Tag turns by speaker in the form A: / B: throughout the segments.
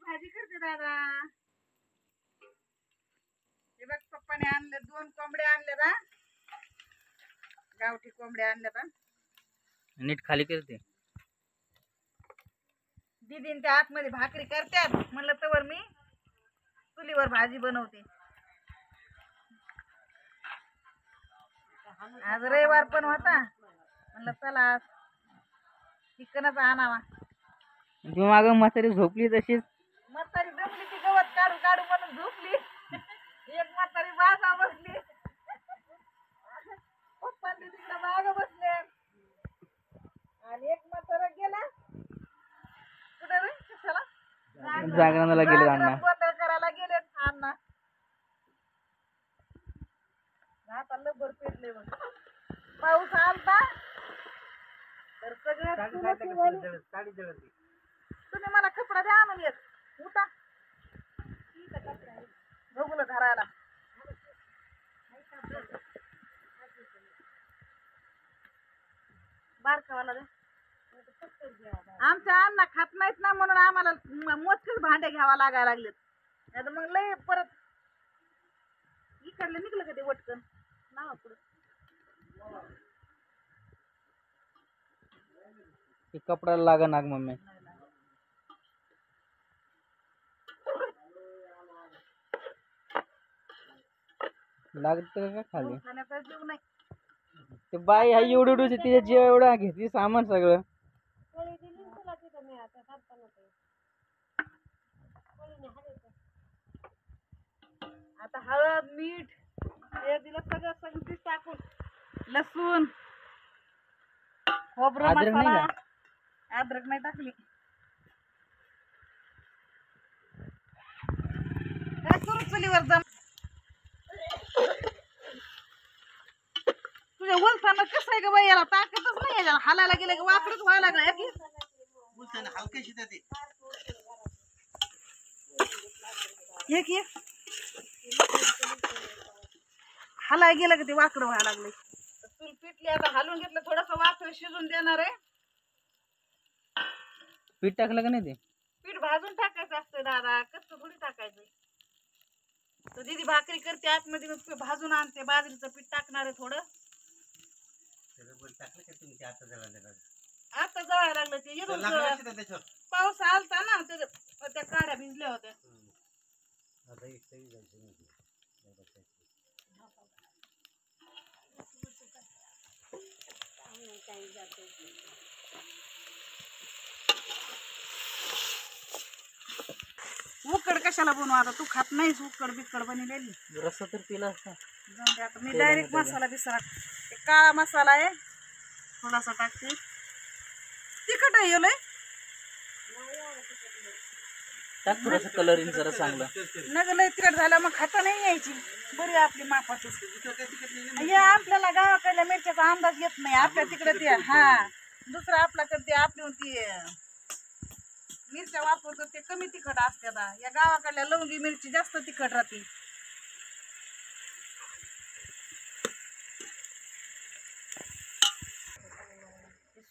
A: भाजी करते दादा. हे बघ पप्पाने आणले 2 कोंबड्या आणले ना, गावठी कोंबड्या आणल्या ना.
B: नीट खाली करते.
A: दीदीन त्या आतमध्ये भाकरी करतात म्हणलं तर मी चुलीवर भाजी बनवते. आज रविवार पण होता म्हणलं चला आज चिकनच आणावा.
B: ती माग म्हातारी झोपली तशीच.
A: म्हातारी जमली ती गवत काढू काढू म्हणून झोपली. एक म्हातारी बागा बसली. पप्पांनी तिकडे बागा बसले आणि एक म्हातारा गेला कुठे रे कशाला
B: जागरणाला गेले अण्णा.
A: गोंधळ करायला गेले अण्णा. आता लबर पेटले बघ. पाऊस आलता तर सगळं तुम्ही मला कपडा द्या आणून येत उठा बघूला धरायला. बारकावाला द्या. आमच्या अण्णा खात नाहीत ना म्हणून आम्हाला मोजकेच भांडे घ्यावा लागायला लागलेत. नाही तर मग लय परत इकडलं निघलं का ते वटकन नाव पुढं.
B: ते कपड्याला लागा नाग मम्मी. लागत का खाली
A: खाण्याचा जीव नाही.
B: ते बाई हा एवढं एवढं तिच्या जीव एवढा घेतली सामान सगळं.
A: आता हळद मीठ हे दिलं सगळं सगळं टाकून लसूण खोबरं मसाला. अद्रक नाही टाकली. काय करू चुलीवर जम. तुझ्या उलसानं कसं आहे ग बाई याला ताकदच नाही याला. हालायला गेलं की वाकडच व्हायला लागला. एक हालाय गेलं की ते वाकडं व्हायला लागले. चूल पिटली आता हलवून घेतलं थोडस वाफे शिजून देणार आहे.
B: पीठ टाकलं का नाही ते
A: पीठ भाजून टाकायचं असतं दादा कच्चं थोडी टाकायचं. तर दीदी भाकरी करते आतमध्ये भाजून आणते. बाजरीचं पीठ टाकणार आहे थोडं. आता जळायला लागलं ते पाऊस आलता ना त्या काड्या भिजल्या होत्या. उकड कशाला बनवू आता. तू खात नाहीस उकड बिकड बनवलेली.
B: रस्सा तर पिला असता.
A: जाऊन दे आता मी डायरेक्ट मसाला बिसाला काळा मसाला आहे थोडासा टाकते. तिखट आहे लय
B: टाक थोडासा कलरिंग जरा चांगला.
A: नग लय तिखट झालं मग खाता नाही यायची. बरी आपली मापाची. हे आपल्याला गावाकडल्या मिरच्याचा अंदाज येत नाही. आपल्या तिकडे ते हा दुसरं आपल्याकडे ते आपली ती मिरच्या वापरतो ते कमी तिखट असतात. या गावाकडल्या लवंगी मिरची जास्त तिखट राहते.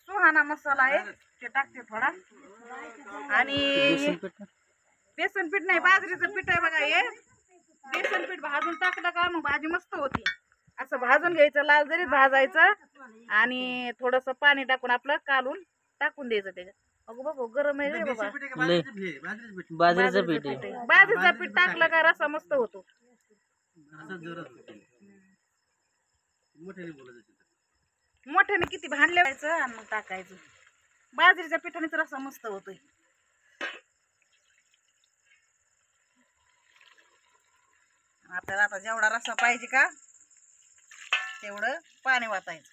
A: सुहाना मसाला आहे ते टाकते थोडा. आणि बेसन पीठ नाही बाजरीचं पीठ आहे बघा हे. बेसन पीठ भाजून टाकलं का मग भाजी मस्त होती. असं भाजून घ्यायचं लाल जरीत भाजायचं आणि थोडस पाणी टाकून आपलं कालून टाकून द्यायचं त्याच्यात. अगो बाबा गरम आहे रे बाबा.
B: बाजरीचं पीठ आहे.
A: बाजरीचं पीठ टाकलं का रस्सा मस्त होतो. मोठ्याने किती भांडले व्हायचं आणि मग टाकायचं. बाजरीच्या पिठानेच रस्सा मस्त होतोय. आपल्याला आता जेवढा रस्सा पाहिजे का तेवढं पाणी वाटायचं.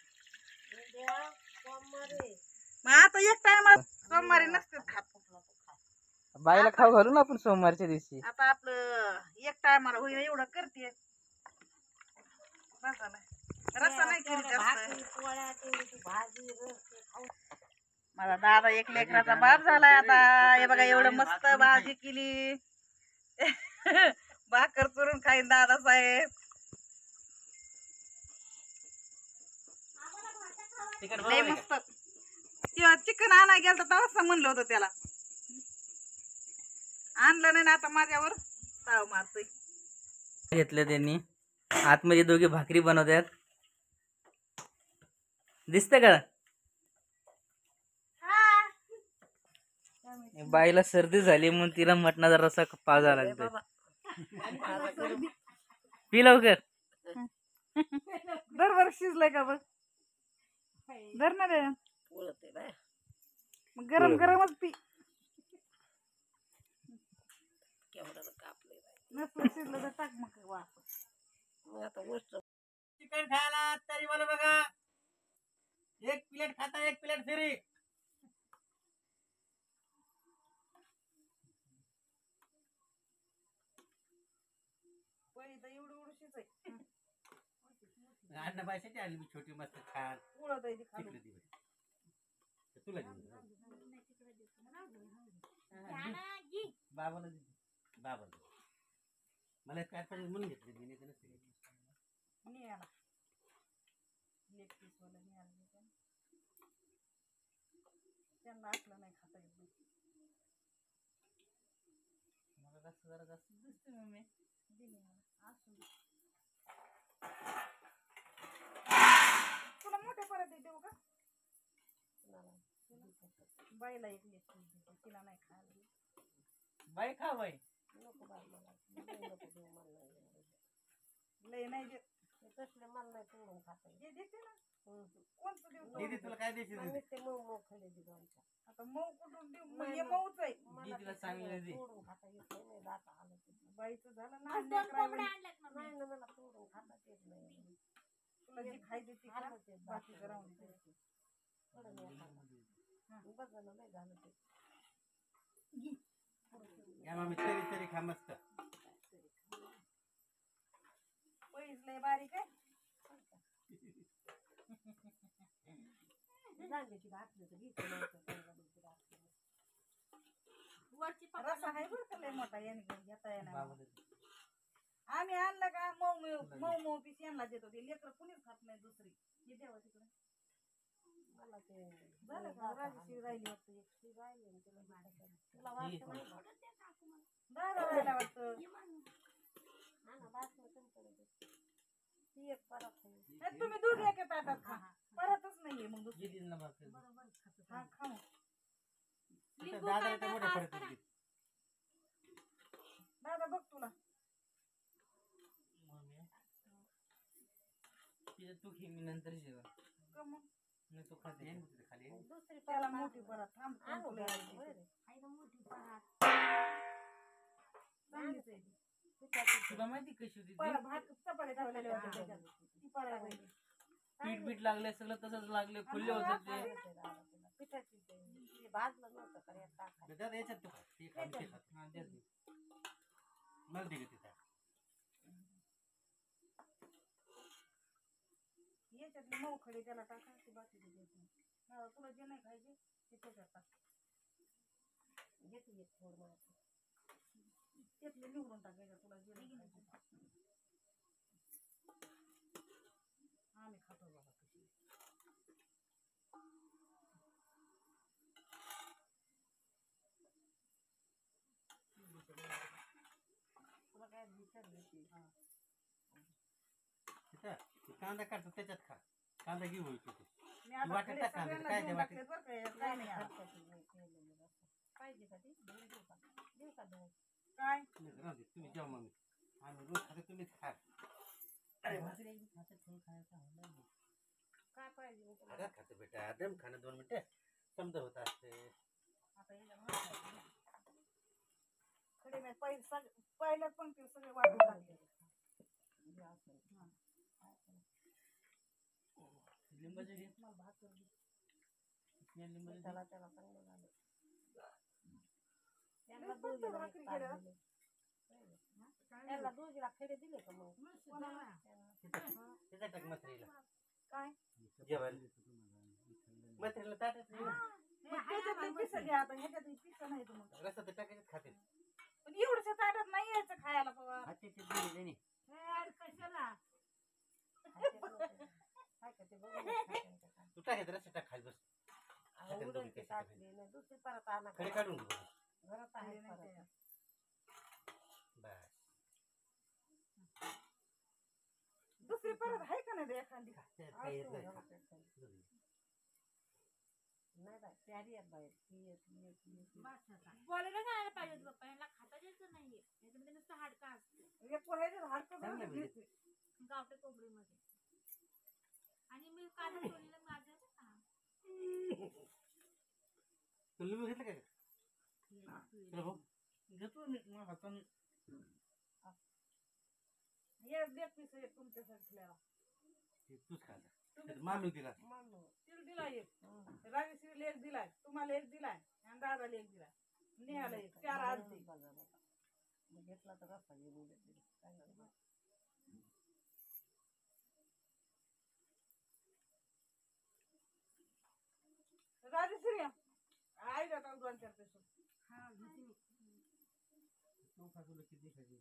A: मग आता एक टाइम सोमवारी नसते खात.
B: बाईला खाऊ घालू ना आपण सोमवारच्या दिवशी.
A: आता आपलं एक टायमाला होईल एवढं करते. रस्सा नाही केली जास्त. माझा दादा एक लेकराचा बाप झालाय आता. हे बघा एवढं मस्त भाजी केली. भाकर चुरून खाईन दादा साहेब. लय मस्त. चिकन आणाय गेलं तर असं म्हणलं होतं त्याला. आणलं नाही ना आता माझ्यावर ताव मारतोय.
B: घेतलं त्यांनी आतमध्ये दोघे भाकरी बनवतात. दिसतं का? बाईला सर्दी झाली म्हणून तिला मटणाचा रस्सा पाजा लागतोय. पी लवकर.
A: दरवर शिजलंय का बघ. धर ना रे. मग गरम गरमच पी. नसलं शिजलं तर टाक मग वापस.
B: चिकन खायला तरी मला बघा. एक प्लेट खाता एक प्लेट फ्री.
A: पहिली तर एवढी उडशीच आहे.
B: अन्न बायसाठी आली मी छोटी मस्त छान.
A: उडत आहे ती खाली.
B: तुला बाबाला बाबाला मला काय पाहिजे म्हणून घेतले मी नाही तर नसते घेतली.
A: मी आला. लेग पीस वाला मी आला. त्यांना असलं नाही खाता येत नाही.
B: मला जास्त जरा जास्त दिसते मम्मी.
A: दिली मला असू दे. तुला मोठे परत देऊ का? बाईला एक लेग पीस देते. तिला नाही खायला.
B: बाई खा बाई.
A: नको बाई मला. लय नाही देत. तसले मला नाही तोडून खाता येत. देते ना. कोणतं देऊ?
B: दीदी तुला काय द्यायची दीदी?
A: ते मऊ खाली देऊ आमच्या. आता मऊ कुठून देऊ? हे मऊच आहे.
B: दीदीला चांगलं दे.
A: तोडून खाता येत नाही. दात आलं. बाईचं झालं ना. नाही ना मला तोडून खाता येत नाही. तुला जी खायची ती खा. बाकीचं राहून दे. बघा ना नाही झालं ते.
B: या मामी तरी तरी खा मस्त.
A: पैस लय बारीक आहे. रस्सा आहे बरं का लय मोठा. याने घेता येणार. आम्ही आणलं का मऊ मऊ पीस यांना देतो. ते लेकर कुणीच खात नाही दुसरी. हे देवा तिकडे. मला ते झालं का राजश्री राहिली वाटतं. एकटी राहिली तुला वाटतं तुम्ही दूध एक ताटात खा. परतच नाहीये मग दुसरी. हा खा मग. दादा बघ तुला.
B: तू घे मी नंतर जेवण.
A: का मग?
B: नाही तू खाते खाली.
A: दुसरी त्याला मोठी परत. थांब
B: तुला माहिती कशी होती
A: भात चपात्या ठेवलेले होते त्याच्यात. ती पडायला पाहिजे.
B: पीठ बीठ लागले सगळं तसंच लागले खुल्ले होते ते.
A: पिठाची भाजलं नव्हतं का
B: याच्यात तू मला दे तिथं.
A: याच्यातली मऊ खडी त्याला टाकायची. बाकी तुला जे नाही खायचे ते त्याच्यात टाक. घेते एक थोडं त्यातले निवडून टाकायचं. तुला जे नाही खायचे आम्ही खातो बाबा कशी. तुला काय विचारलं की
B: कांदा काढतो त्याच्यात खा. कांदा घेऊ होईल
A: मी आता
B: वाटत टाक कांदा. काय ते वाटत
A: काय नाही पाहिजे का ती देऊ का देऊ काय
B: तुम्ही जेव्हा मग आम्ही रोज खातो तुम्हीच खा.
A: काय पाहिजे
B: खातो बेटा. दम खाणं 2 मिनिटं समजा होत असते.
A: आता खडे नाही पहिल्याच पंक्ती सगळे वाटून टाकले.
B: लिंबाचे घे.
A: त्याला चांगलं झालं. त्यांना दोघीला खडे दिले का मग?
B: त्याचा टाक मथरीला.
A: काय
B: जेवायला मथरीला ताटच नाही.
A: पिसं घ्या आता. ह्याच्यात पिसं नाही तुम्हाला
B: रस्ता तर टाकायचं खाते.
A: पण एवढ्या ताटात नाही यायचं खायला बाबा.
B: तू टाकायचं रस्ता टाक खाली बस.
A: दुसरी परत आणा.
B: खडे काढून
A: घरात आहे परत आहे का नाही रे एखादी
B: त्यात काय येत नाही.
C: नाही बाय प्यारी आहे बाहेर ती एक
D: बोलायला जायला पाहिजे होतं पप्पा यांना खाता द्यायचं नाहीये नाहीतर नुसतं हाडका असते
A: एक पोरायचं हाडकं
B: चांगलं
A: बरं
B: म्हणजे.
A: घेते.
D: गावठी कोंबडीमध्ये आणि मी काल सोडलेलं माझं ना
B: तुला लिंबू घेतलं काय तुला भाऊ
E: घेतो मी मग हाताने
A: एक दे पीस एक तुमच्यासाठी ठेवा.
B: ते तूच खायला मामी दिला
C: मानू
A: तिला दिला एक राजेश्रीला एक दिलाय तुम्हाला एक दिलाय आणि दादाला एक दिलाय नेहाला एक 4 आरती
C: मग घेतला तर रस्ता घेऊन देते काय नाही
A: राजेश्री आई जाता 2-4 पेसून
E: तो खायला किती खायची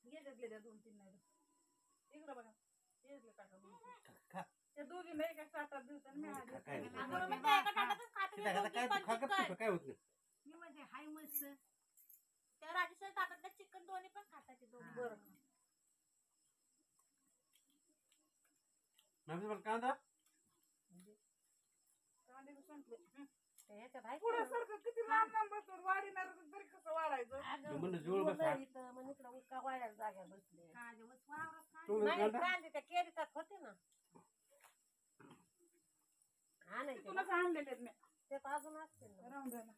A: घेतले त्या 2-3 नाही इकडं बघा घेतले टाका 2-3
B: खा
A: त्या दोघी नाही काय 7-8 दिवसांनी मी आले.
B: काय नाही.
D: अगं मम्मी त्या एका ताटातच खाते
B: तिथं आता काय खा गप
D: चिकन
B: काय होत नाही.
D: मी म्हणजे हाय मस्त त्या राजेश्वर ताटातलं चिकन दोन्ही पण खातात ते दोन्ही
A: बरं
B: मामी मला कांदा
A: कांदे बी संपले.
C: ते ह्याच्यात आहे
A: पुढं सारखं किती लांब लांब बसतो वाढीणार तरी कसं वाढायचं
B: तू म्हणलं जवळ बसा.
C: इथं मग इकडं उका वाड्याला जाग्या बसले
D: काय दिवस वावरात काय
B: तू
C: नाही
B: कांदा
C: कांदे त्या केरीतात होते ना हा नाही
A: तुलाच आणलेले आहेत मी
C: ते तर अजून असते ना
A: राहून द्या ना